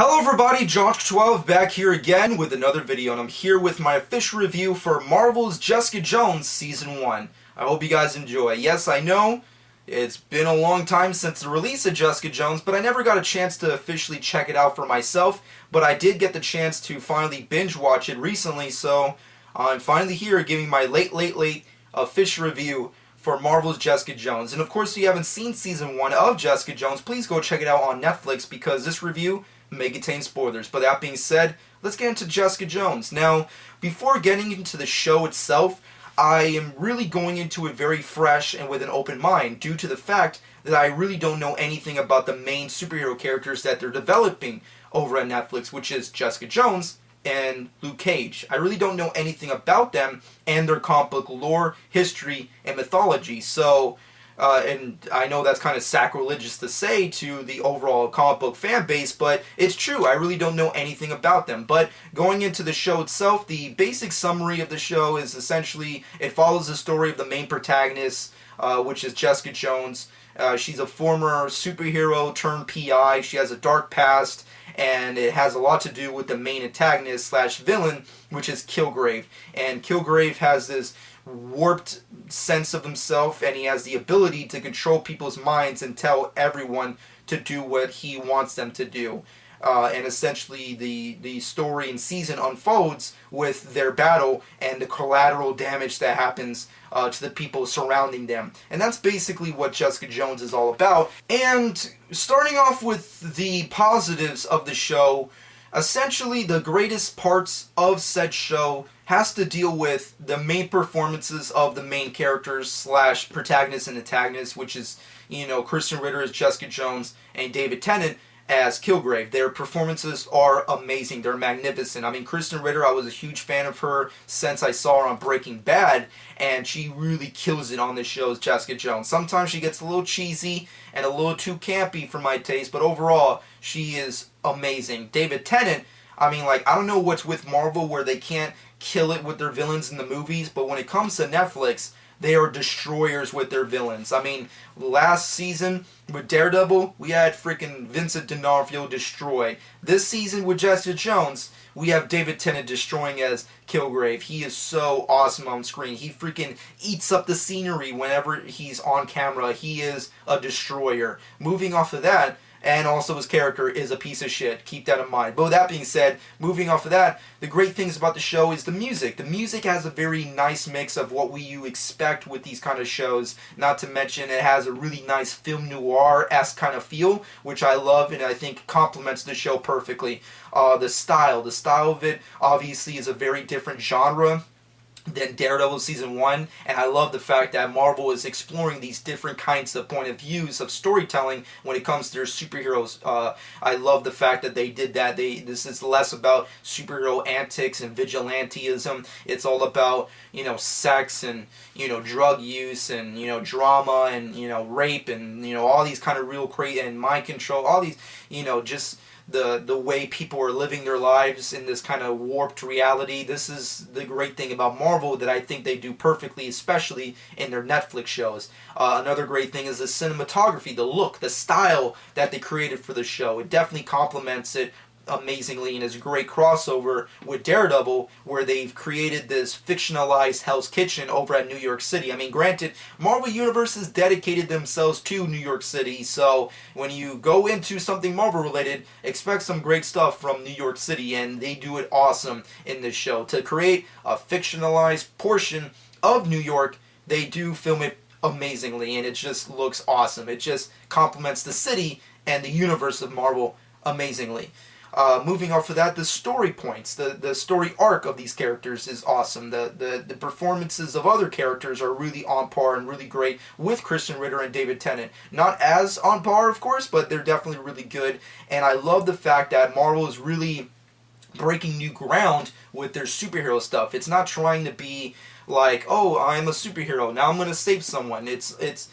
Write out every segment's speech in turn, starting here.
Hello everybody, Josh12 back here again with another video, and I'm here with my official review for Marvel's Jessica Jones Season 1. I hope you guys enjoy. Yes, I know it's been a long time since the release of Jessica Jones, but I never got a chance to officially check it out for myself, but I did get the chance to finally binge watch it recently, so I'm finally here giving my late official review for Marvel's Jessica Jones. And of course, if you haven't seen Season 1 of Jessica Jones, please go check it out on Netflix because this review may contain spoilers. But that being said, let's get into Jessica Jones. Now, before getting into the show itself, I am really going into it very fresh and with an open mind due to the fact that I really don't know anything about the main superhero characters that they're developing over at Netflix, which is Jessica Jones and Luke Cage. I really don't know anything about them and their comic book lore, history, and mythology. So, and I know that's kind of sacrilegious to say to the overall comic book fan base, but it's true. I really don't know anything about them. But going into the show itself, the basic summary of the show is essentially it follows the story of the main protagonist, which is Jessica Jones. She's a former superhero turned PI. She has a dark past, and it has a lot to do with the main antagonist slash villain, which is Kilgrave. And Kilgrave has this warped sense of himself, and he has the ability to control people's minds and tell everyone to do what he wants them to do. And essentially the story and season unfolds with their battle and the collateral damage that happens to the people surrounding them. And that's basically what Jessica Jones is all about. And starting off with the positives of the show, essentially the greatest parts of said show has to deal with the main performances of the main characters slash protagonists and antagonists, which is, Krysten Ritter as Jessica Jones and David Tennant as Kilgrave. Their performances are amazing. They're magnificent. I mean, Krysten Ritter, I was a huge fan of her since I saw her on Breaking Bad, and she really kills it on this show as Jessica Jones. Sometimes she gets a little cheesy and a little too campy for my taste, but overall, she is amazing. David Tennant, I mean, I don't know what's with Marvel where they can't kill it with their villains in the movies, but when it comes to Netflix, they are destroyers with their villains. I mean, last season with Daredevil, we had freaking Vincent D'Onofrio destroy. This season with Jessica Jones, we have David Tennant destroying as Kilgrave. He is so awesome on screen. He freaking eats up the scenery whenever he's on camera. He is a destroyer. Moving off of that, and also his character is a piece of shit. Keep that in mind. But with that being said, moving off of that, the great things about the show is the music. The music has a very nice mix of what you expect with these kind of shows. Not to mention it has a really nice film noir-esque kind of feel, which I love and I think complements the show perfectly. The style of it obviously is a very different genre than Daredevil Season 1, and I love the fact that Marvel is exploring these different kinds of point of views of storytelling when it comes to their superheroes. I love the fact that they did that. This is less about superhero antics and vigilantism. It's all about, sex and, drug use and, drama and, rape and, all these kind of real crazy and mind control, all these, just the way people are living their lives in this kind of warped reality. This is the great thing about Marvel that I think they do perfectly, especially in their Netflix shows. Another great thing is the cinematography, the look, the style that they created for the show. It definitely complements it amazingly and is a great crossover with Daredevil, where they've created this fictionalized Hell's Kitchen over at New York City. I mean, granted, Marvel Universe has dedicated themselves to New York City, so when you go into something Marvel related, expect some great stuff from New York City, and they do it awesome in this show. To create a fictionalized portion of New York, they do film it amazingly, and it just looks awesome. It just complements the city and the universe of Marvel amazingly. Moving off of that, the story points, the story arc of these characters is awesome. The performances of other characters are really on par and really great with Krysten Ritter and David Tennant. Not as on par, of course, but they're definitely really good. And I love the fact that Marvel is really breaking new ground with their superhero stuff. It's not trying to be like, oh, I'm a superhero, now I'm going to save someone. It's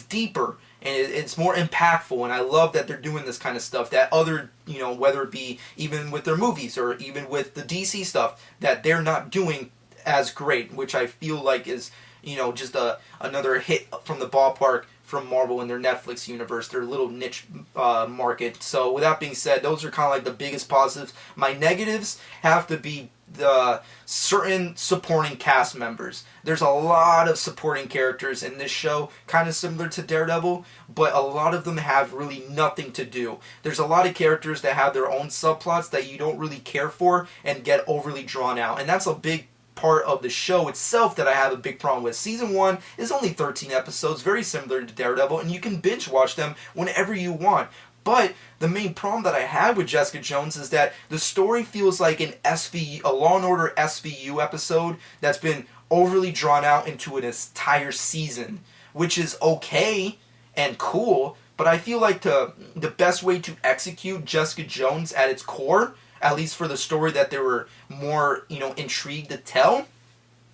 deeper. And it's more impactful, and I love that they're doing this kind of stuff that other, whether it be even with their movies or even with the DC stuff, that they're not doing as great, which I feel like is, just another hit from the ballpark from Marvel in their Netflix universe, their little niche market. So with that being said, those are kind of like the biggest positives. My negatives have to be the certain supporting cast members. There's a lot of supporting characters in this show, kind of similar to Daredevil, but a lot of them have really nothing to do. There's a lot of characters that have their own subplots that you don't really care for and get overly drawn out, and that's a big part of the show itself that I have a big problem with. Season 1 is only 13 episodes, very similar to Daredevil, and you can binge watch them whenever you want. But the main problem that I have with Jessica Jones is that the story feels like a Law and Order SVU episode that's been overly drawn out into an entire season, which is okay and cool, but I feel like the best way to execute Jessica Jones at its core, at least for the story that they were more, intrigued to tell,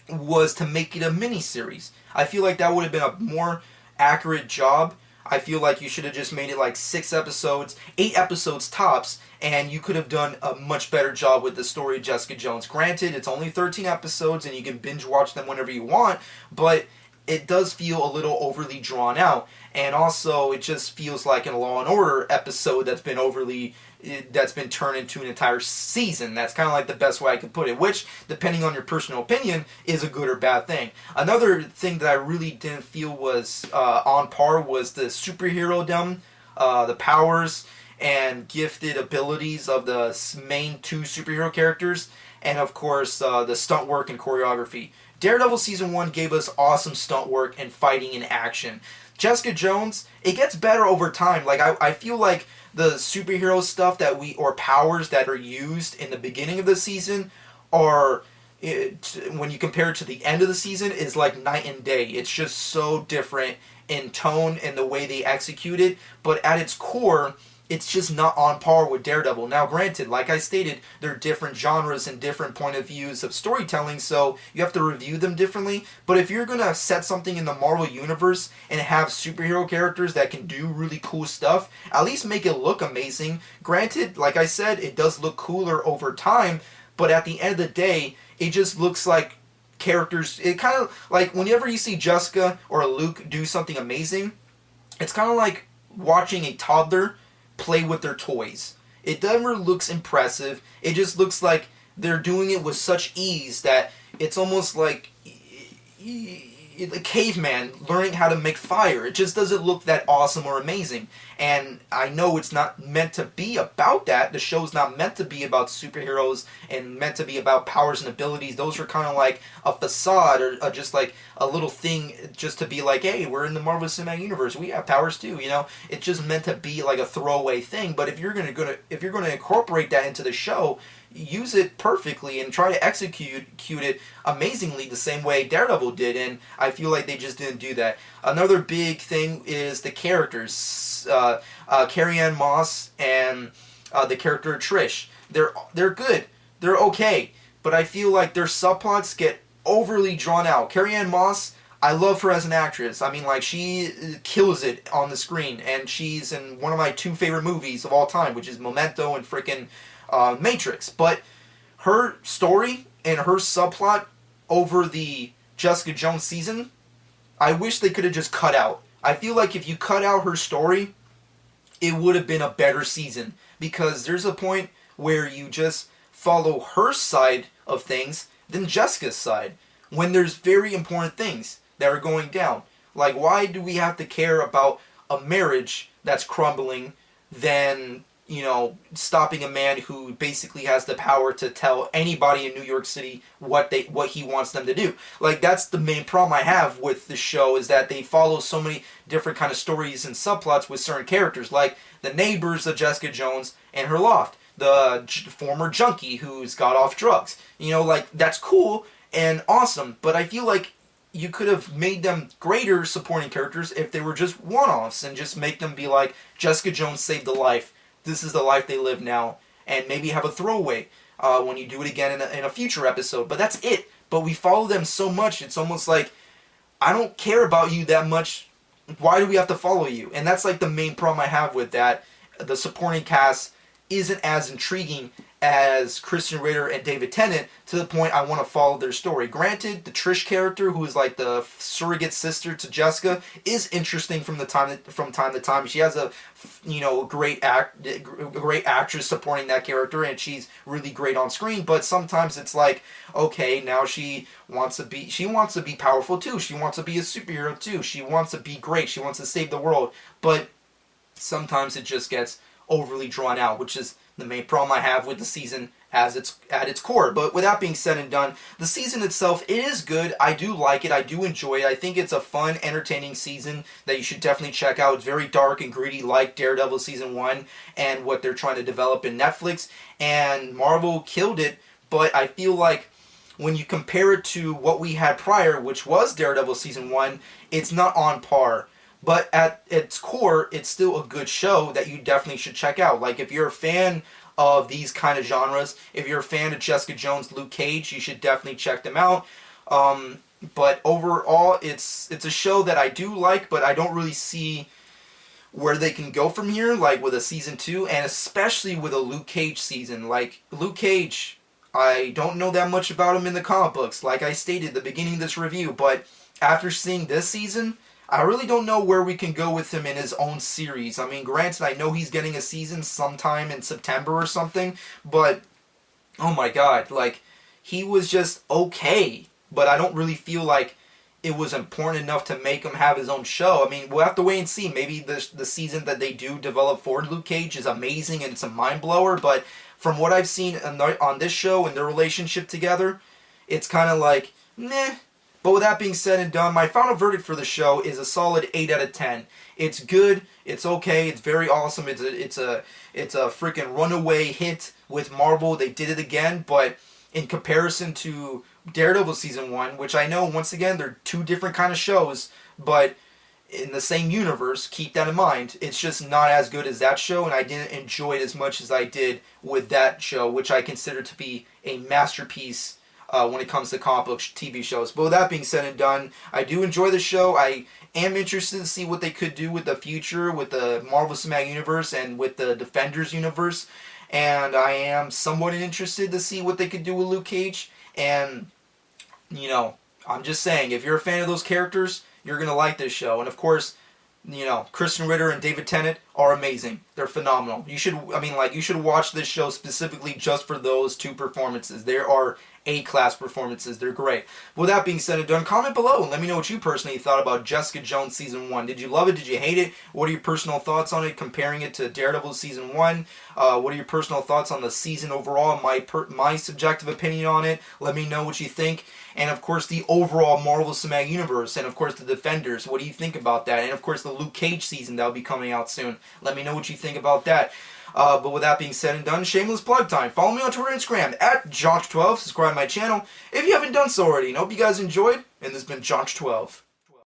was to make it a miniseries. I feel like that would have been a more accurate job. I feel like you should have just made it like 6 episodes, 8 episodes tops, and you could have done a much better job with the story of Jessica Jones. Granted, it's only 13 episodes and you can binge watch them whenever you want, but it does feel a little overly drawn out. And also, it just feels like a Law and Order episode that's been turned into an entire season. That's kind of like the best way I could put it, which, depending on your personal opinion, is a good or bad thing. Another thing that I really didn't feel was on par was the superhero-dom, the powers and gifted abilities of the main 2 superhero characters, and of course the stunt work and choreography. Daredevil Season 1 gave us awesome stunt work and fighting in action. Jessica Jones, it gets better over time. Like, I feel like the superhero stuff or powers that are used in the beginning of the season when you compare it to the end of the season, is like night and day. It's just so different in tone and the way they execute it, but at its core, it's just not on par with Daredevil. Now, granted, like I stated, they're different genres and different point of views of storytelling, so you have to review them differently. But if you're going to set something in the Marvel Universe and have superhero characters that can do really cool stuff, at least make it look amazing. Granted, like I said, it does look cooler over time, but at the end of the day, it just looks like characters. It kind of like whenever you see Jessica or Luke do something amazing, it's kind of like watching a toddler play with their toys. It never looks impressive. It just looks like they're doing it with such ease that it's almost like a caveman learning how to make fire. It just doesn't look that awesome or amazing. And I know it's not meant to be about that. The show's not meant to be about superheroes and meant to be about powers and abilities. Those are kind of like a facade or just like a little thing just to be like, hey, we're in the Marvel Cinematic Universe. We have powers too, It's just meant to be like a throwaway thing. But if you're gonna incorporate that into the show, use it perfectly and try to execute it amazingly the same way Daredevil did, and I feel like they just didn't do that. Another big thing is the characters. Carrie-Anne Moss and the character Trish. They're good. They're okay. But I feel like their subplots get overly drawn out. Carrie-Anne Moss, I love her as an actress. I mean, like, she kills it on the screen, and she's in one of my 2 favorite movies of all time, which is Memento and frickin' Matrix. But her story and her subplot over the Jessica Jones season, I wish they could have just cut out. I feel like if you cut out her story, it would have been a better season, because there's a point where you just follow her side of things than Jessica's side when there's very important things that are going down. Like, why do we have to care about a marriage that's crumbling than stopping a man who basically has the power to tell anybody in New York City what he wants them to do? Like, that's the main problem I have with the show, is that they follow so many different kind of stories and subplots with certain characters, like the neighbors of Jessica Jones and her loft, the former junkie who's got off drugs. Like, that's cool and awesome, but I feel like you could have made them greater supporting characters if they were just one-offs and just make them be like, Jessica Jones saved a life. This is the life they live now, and maybe have a throwaway when you do it again in a future episode. But that's it. But we follow them so much, it's almost like, I don't care about you that much. Why do we have to follow you? And that's like the main problem I have with that. The supporting cast isn't as intriguing as Christian Ritter and David Tennant, to the point I want to follow their story. Granted, the Trish character, who is like the surrogate sister to Jessica, is interesting from time to time. She has a great actress supporting that character, and she's really great on screen. But sometimes it's like, okay, now she wants to be powerful too. She wants to be a superhero too. She wants to be great. She wants to save the world. But sometimes it just gets overly drawn out, which is the main problem I have with the season as it's at its core. But with that being said and done, the season itself, it is good. I do like it. I do enjoy it. I think it's a fun, entertaining season that you should definitely check out. It's very dark and gritty, like Daredevil Season 1 and what they're trying to develop in Netflix. And Marvel killed it, but I feel like when you compare it to what we had prior, which was Daredevil Season 1, it's not on par. But at its core, it's still a good show that you definitely should check out. Like, if you're a fan of these kind of genres, if you're a fan of Jessica Jones, Luke Cage, you should definitely check them out. But overall, it's a show that I do like, but I don't really see where they can go from here, like with a season 2, and especially with a Luke Cage season. Like, Luke Cage, I don't know that much about him in the comic books, like I stated at the beginning of this review, but after seeing this season, I really don't know where we can go with him in his own series. I mean, granted, I know he's getting a season sometime in September or something, but, oh my god, like, he was just okay, but I don't really feel like it was important enough to make him have his own show. I mean, we'll have to wait and see. Maybe the season that they do develop for Luke Cage is amazing and it's a mind blower, but from what I've seen on this show and their relationship together, it's kind of like, meh. But with that being said and done, my final verdict for the show is a solid 8 out of 10. It's good, it's okay, it's very awesome, it's a freaking runaway hit with Marvel. They did it again, but in comparison to Daredevil Season 1, which I know, once again, they're two different kind of shows, but in the same universe, keep that in mind. It's just not as good as that show, and I didn't enjoy it as much as I did with that show, which I consider to be a masterpiece when it comes to comic book TV shows. But with that being said and done, I do enjoy the show. I am interested to see what they could do with the future, with the Marvel Cinematic Universe and with the Defenders universe. And I am somewhat interested to see what they could do with Luke Cage. And, I'm just saying, if you're a fan of those characters, you're going to like this show. And of course, Christian Ritter and David Tennant are amazing. They're phenomenal. You should watch this show specifically just for those two performances. They are A-class performances. They're great. With that being said and done, comment below and let me know what you personally thought about Jessica Jones Season 1. Did you love it? Did you hate it? What are your personal thoughts on it, comparing it to Daredevil Season 1? What are your personal thoughts on the season overall, my subjective opinion on it? Let me know what you think. And of course, the overall Marvel Cinematic Universe, and of course, the Defenders. What do you think about that? And of course, the Luke Cage season that will be coming out soon. Let me know what you think about that. But with that being said and done, shameless plug time. Follow me on Twitter and Instagram at Jonch12. Subscribe to my channel if you haven't done so already. And I hope you guys enjoyed. And this has been Jonch12.